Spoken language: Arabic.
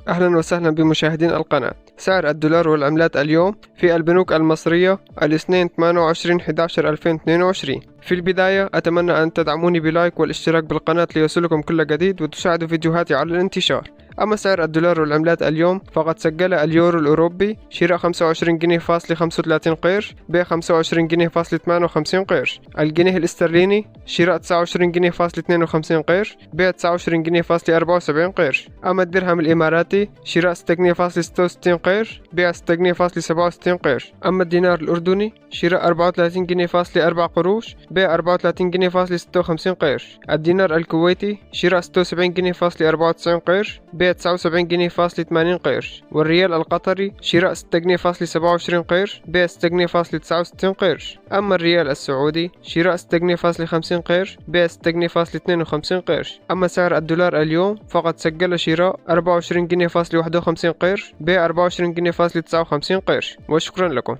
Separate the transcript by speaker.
Speaker 1: أهلا وسهلا بمشاهدين القناة. سعر الدولار والعملات اليوم في البنوك المصرية الاثنين 28/11/2022. في البداية أتمنى أن تدعموني بلايك والاشتراك بالقناة ليصلكم كل جديد وتساعدوا فيديوهاتي على الانتشار. أما سعر الدولار والعملات اليوم فقد سجل اليورو الأوروبي شراء 25 جنيه فاصلة 35 قرش، بيع 25 جنيه فاصلة 58 قرش. الجنيه الاسترليني شراء 29 جنيه فاصلة 52 قرش، بيع 29 جنيه فاصلة 74 قرش. أما الدرهم الإماراتي شراء 6 جنيه فاصلة 66 قرش، بيع 6 جنيه فاصلة 67 قرش. أما الدينار الأردني شراء 34 جنيه فاصلة 4 قروش، بيع 34 جنيه فاصلة 56 قرش. الدينار الكويتي شراء 76 جنيه فاصلة 94 قرش، بيع 79 جنيه فاصلة 80 قرش. والريال القطري شراء 6 جنيه فاصلة 27 قرش، بيع 6 جنيه فاصلة 69 قرش. أما الريال السعودي شراء 6 جنيه فاصلة 50 قرش، بيع 6 جنيه فاصلة 52 قرش. أما سعر الدولار اليوم فقد سجل شراء 24 جنيه فاصلة 51 قرش، بيع 24 جنيه فاصلة 59 قرش. وشكرا لكم.